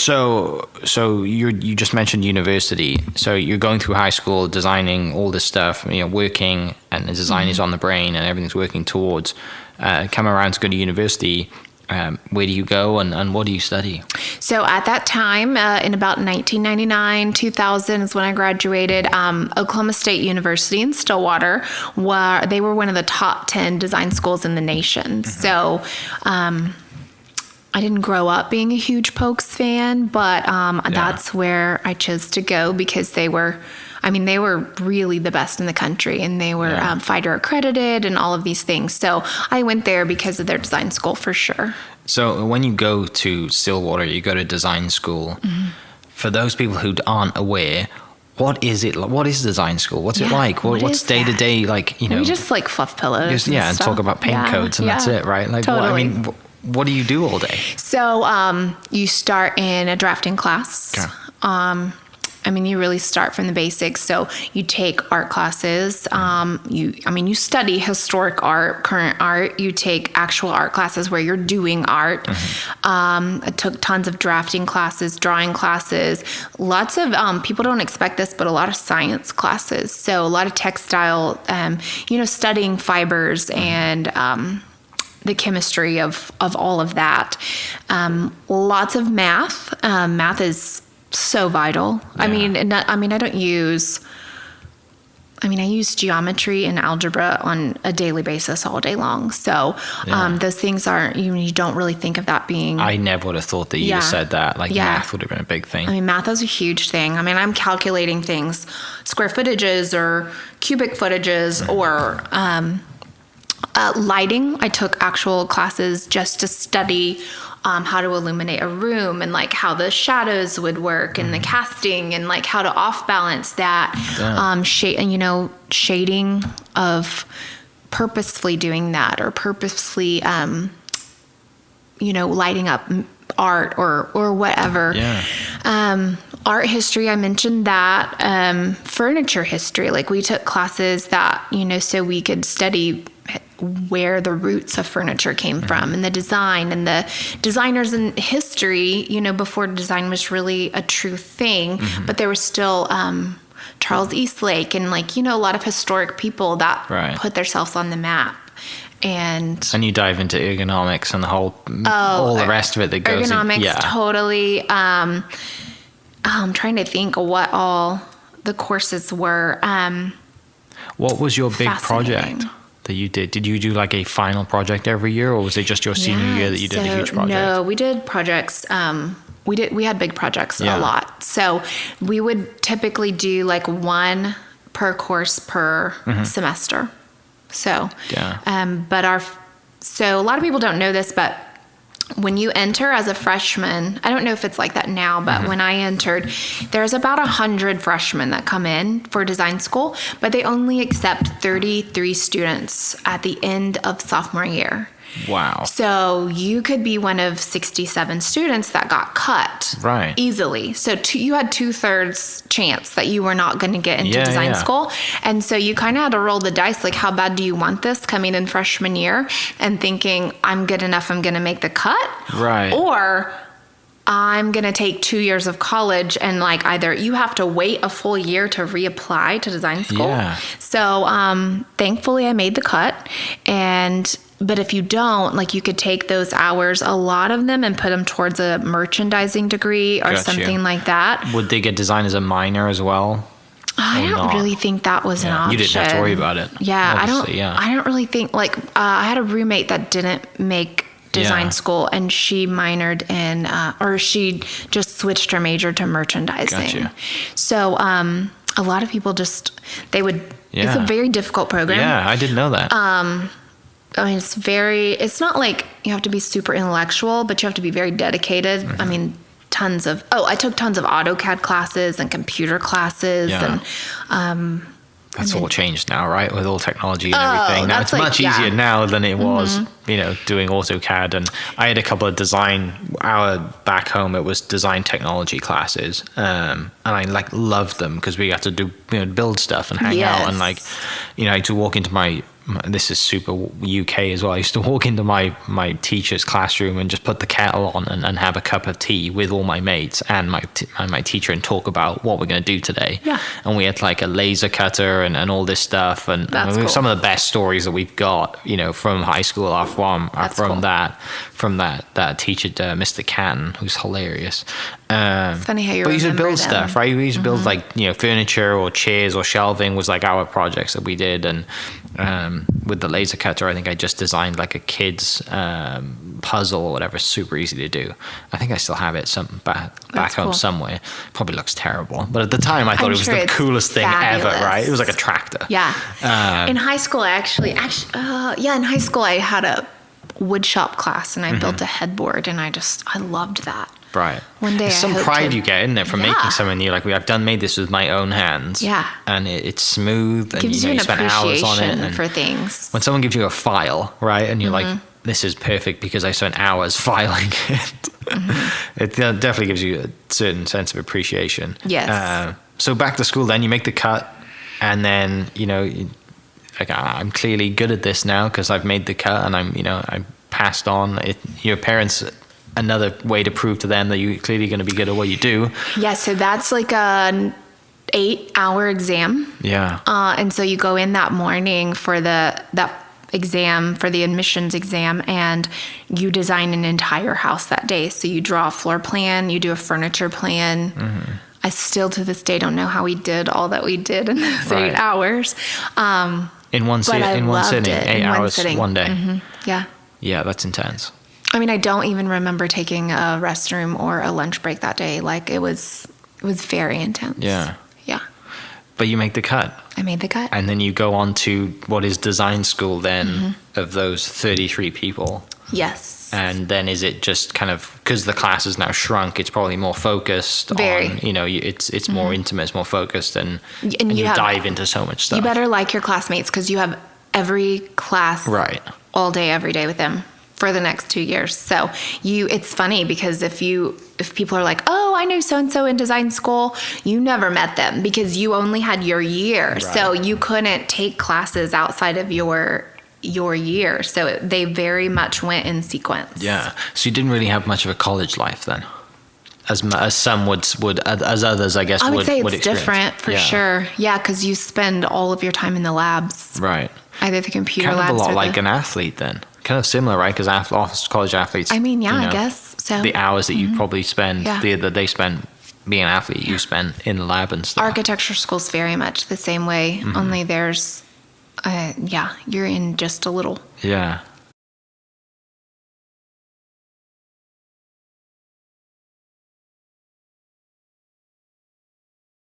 So you just mentioned university. So you're going through high school, designing all this stuff, working, and the design is on the brain, and everything's working towards. Come around to go to university. Where do you go and what do you study? So at that time, in about 1999, 2000 is when I graduated. Oklahoma State University in Stillwater, they were one of the top 10 design schools in the nation. So I didn't grow up being a huge Pokes fan, but that's where I chose to go because they were really the best in the country, and they were FIDER accredited and all of these things. So I went there because of their design school for sure. So when you go to Stillwater, you go to design school. Mm-hmm. For those people who aren't aware, what is it? What is design school? What's it like? What's day to day like? We just like fluff pillows. And talk about paint codes, and that's it, right? Like, totally. What do you do all day? So you start in a drafting class. Okay. You really start from the basics. So you take art classes. You study historic art, current art. You take actual art classes where you're doing art. Mm-hmm. I took tons of drafting classes, drawing classes. Lots of people don't expect this, but a lot of science classes. So a lot of textile. Studying fibers and. The chemistry of all of that. Lots of math. Math is so vital. Yeah. I use geometry and algebra on a daily basis all day long. So those things aren't, you don't really think of that being. I never would have thought that you said that. Math would have been a big thing. Math is a huge thing. I'm calculating things, square footages or cubic footages or lighting. I took actual classes just to study how to illuminate a room and how the shadows would work and the casting and how to off balance that. Shading of purposefully doing that or purposefully lighting up art or whatever. Art history, I mentioned that. Furniture history, we took classes that so we could study where the roots of furniture came from and the design and the designers in history, before design was really a true thing, but there was still Charles Eastlake and a lot of historic people that put themselves on the map. And you dive into ergonomics and the whole all the rest of it that goes ergonomics, totally. I'm trying to think what all the courses were. What was your big project that you did? Did you do a final project every year, or was it just your senior year that you did a huge project? No, we did projects. We had big projects a lot. So we would typically do one per course per semester. So, so a lot of people don't know this, but when you enter as a freshman, I don't know if it's like that now, but when I entered, there's about 100 freshmen that come in for design school, but they only accept 33 students at the end of sophomore year. Wow. So you could be one of 67 students that got cut easily. So you had 2/3 chance that you were not going to get into design school. And so you kind of had to roll the dice, how bad do you want this coming in freshman year and thinking I'm good enough, I'm going to make the cut. Right. Or I'm going to take 2 years of college and either you have to wait a full year to reapply to design school. Yeah. So thankfully I made the cut. But if you don't, you could take those hours, a lot of them, and put them towards a merchandising degree or something like that. Would they get design as a minor as well? I don't really think that was an option. You didn't have to worry about it. Yeah, I don't really think, I had a roommate that didn't make design school, and she minored in, or she just switched her major to merchandising. Gotcha. So a lot of people it's a very difficult program. Yeah, I didn't know that. It's not you have to be super intellectual, but you have to be very dedicated. I took tons of AutoCAD classes and computer classes and, that's all changed now, right? With all technology and everything. Now it's much easier now than it was, doing AutoCAD. And I had a couple of back home, it was design technology classes. And I loved them because we got to do, build stuff and hang out. And I had to walk into my this is super UK as well. I used to walk into my teacher's classroom and just put the kettle on and have a cup of tea with all my mates and my teacher and talk about what we're going to do today. Yeah. And we had like a laser cutter and all this stuff. And That's cool. Some of the best stories that we've got, from high school are from cool. that teacher, Mr. Canton, who's hilarious. It's funny how you remember But we used to build them. stuff, right? We used to build like, furniture or chairs or shelving was like our projects that we did. And with the laser cutter, I think I just designed like a kid's puzzle or whatever, super easy to do. I think I still have it back home cool. somewhere. Probably looks terrible. But at the time, I thought it was sure the it's coolest thing fabulous. ever, right? It was like a tractor. Yeah. In high school, in high school, I had a wood shop class and I built a headboard and I loved that. Right. One day There's I some hope pride to- you get in there from Yeah. making something new. Like I've made this with my own hands. Yeah. And it's smooth and Gives you an spend hours on it. appreciation And for things. when someone gives you a file, right, and you're like, this is perfect because I spent hours filing it. It definitely gives you a certain sense of appreciation. Yes. So back to school, then you make the cut, and then like I'm clearly good at this now because I've made the cut and I passed on. Your parents, another way to prove to them that you're clearly going to be good at what you do. Yeah, so that's like an 8-hour exam. Yeah. And so you go in that morning for that exam, for the admissions exam, and you design an entire house that day. So you draw a floor plan, you do a furniture plan. I still to this day don't know how we did all that we did in those Right. 8 hours. In one But I sitting, loved it 8 in one hours, sitting. one day. Yeah. Yeah, that's intense. I mean, I don't even remember taking a restroom or a lunch break that day. Like it was very intense. Yeah. Yeah. But you make the cut. I made the cut. And then you go on to what is design school then of those 33 people. Yes. And then is it just kind of, because the class is now shrunk, it's probably more focused Very. on, it's more intimate, it's more focused, and And you you have- dive into so much stuff. You better like your classmates because you have every class Right. all day, every day with them for the next 2 years. So it's funny because if people are like, oh, I know so-and-so in design school, you never met them because you only had your year. Right. So you couldn't take classes outside of your year. So they very much went in sequence. Yeah. So you didn't really have much of a college life then, as some would as others, I guess. I would say it's experience. different for sure. Yeah, because you spend all of your time in the labs, Right. either the computer Kind of labs a lot or like the, an athlete then. Kind of similar, right? Because college athletes. I mean, yeah, I guess so. The hours that you probably spend, Yeah. that they spend being an athlete, you spend in the lab and stuff. Architecture school's very much the same way, only there's, you're in just a little. Yeah.